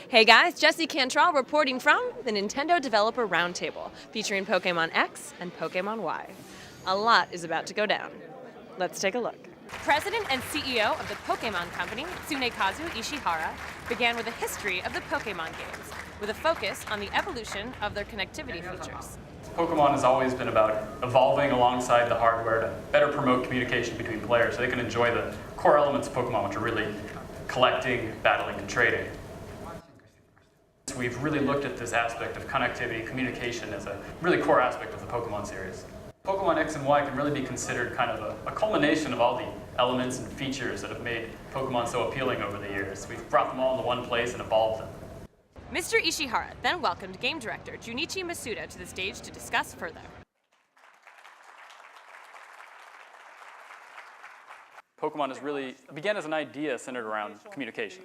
Hey guys, Jesse Cantrell reporting from the Nintendo Developer Roundtable, featuring Pokémon X and Pokémon Y. A lot is about to go down. Let's take a look. President and CEO of the Pokémon Company, Tsunekazu Ishihara, began with a history of the Pokémon games, with a focus on the evolution of their connectivity features. Pokémon has always been about evolving alongside the hardware to better promote communication between players so they can enjoy the core elements of Pokémon, which are really collecting, battling, and trading. So we've really looked at this aspect of connectivity, communication as a really core aspect of the Pokémon series. Pokémon X and Y can really be considered kind of a culmination of all the elements and features that have made Pokémon so appealing over the years. We've brought them all into one place and evolved them. Mr. Ishihara then welcomed game director Junichi Masuda to the stage to discuss further. Pokémon began as an idea centered around communication.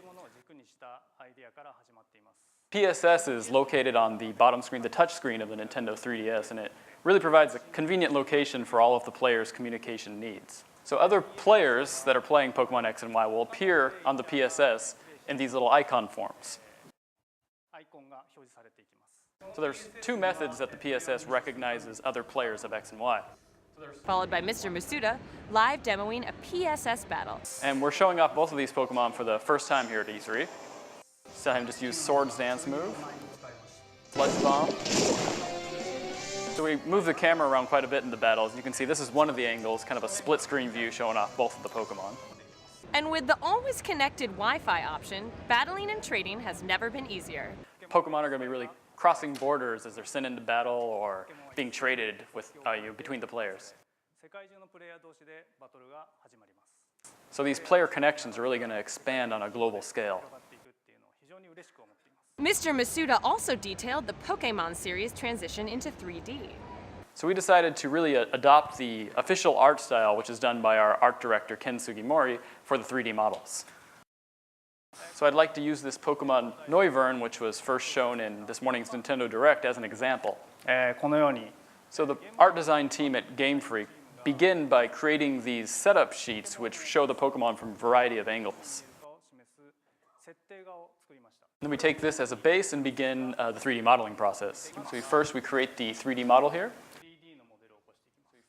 PSS is located on the bottom screen, the touch screen of the Nintendo 3DS, and it really provides a convenient location for all of the players' communication needs. So other players that are playing Pokémon X and Y will appear on the PSS in these little icon forms. So there's two methods that the PSS recognizes other players of X and Y. Followed by Mr. Masuda, live demoing a PSS battle. And we're showing off both of these Pokemon for the first time here at E3. So him just use Swords Dance move, Sludge Bomb. So we move the camera around quite a bit in the battles. You can see this is one of the angles, kind of a split screen view showing off both of the Pokemon. And with the always connected Wi-Fi option, battling and trading has never been easier. Pokemon are going to be really crossing borders as they're sent into battle or being traded with between the players. So these player connections are really going to expand on a global scale. Mr. Masuda also detailed the Pokémon series transition into 3D. So we decided to really adopt the official art style, which is done by our art director, Ken Sugimori, for the 3D models. So I'd like to use this Pokemon Noivern, which was first shown in this morning's Nintendo Direct, as an example. So the art design team at Game Freak begin by creating these setup sheets which show the Pokemon from a variety of angles. Then we take this as a base and begin the 3D modeling process. So first we create the 3D model here,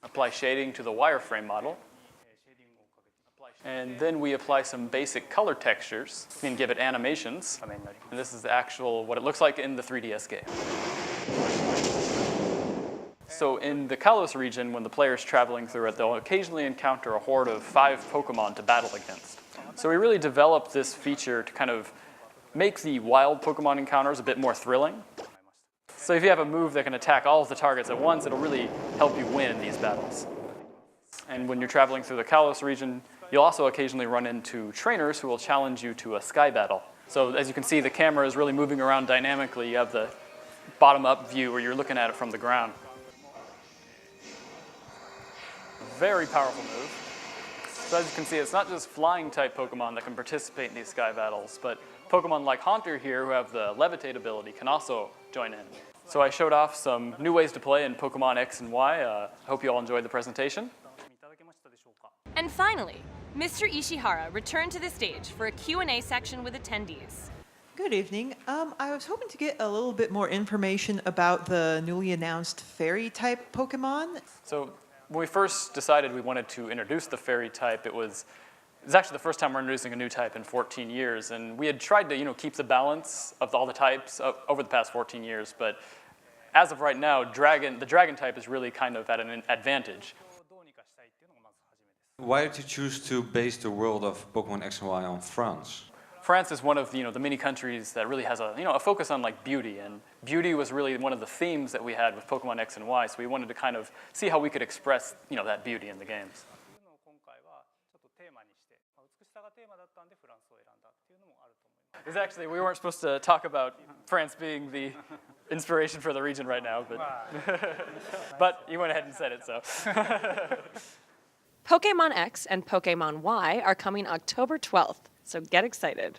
apply shading to the wireframe model, and then we apply some basic color textures and give it animations. And this is the actual, what it looks like in the 3DS game. So in the Kalos region, when the player is traveling through it, they'll occasionally encounter a horde of 5 Pokemon to battle against. So we really developed this feature to kind of make the wild Pokemon encounters a bit more thrilling. So if you have a move that can attack all of the targets at once, it'll really help you win in these battles. And when you're traveling through the Kalos region, you'll also occasionally run into trainers who will challenge you to a sky battle. So as you can see, the camera is really moving around dynamically. You have the bottom-up view where you're looking at it from the ground. Very powerful move. So as you can see, it's not just flying-type Pokemon that can participate in these sky battles, but Pokemon like Haunter here, who have the levitate ability, can also join in. So I showed off some new ways to play in Pokemon X and Y. Hope you all enjoyed the presentation. And finally, Mr. Ishihara returned to the stage for a Q&A section with attendees. Good evening. I was hoping to get a little bit more information about the newly announced fairy-type Pokemon. So when we first decided we wanted to introduce the fairy type, it was actually the first time we're introducing a new type in 14 years. And we had tried to keep the balance of all the types over the past 14 years. But as of right now, the dragon type is really kind of at an advantage. Why did you choose to base the world of Pokémon X and Y on France? France is one of the many countries that really has a focus on beauty, and beauty was really one of the themes that we had with Pokemon X and Y. So we wanted to kind of see how we could express that beauty in the games. We weren't supposed to talk about France being the inspiration for the region right now, but you went ahead and said it, so. Pokémon X and Pokémon Y are coming October 12th, so get excited.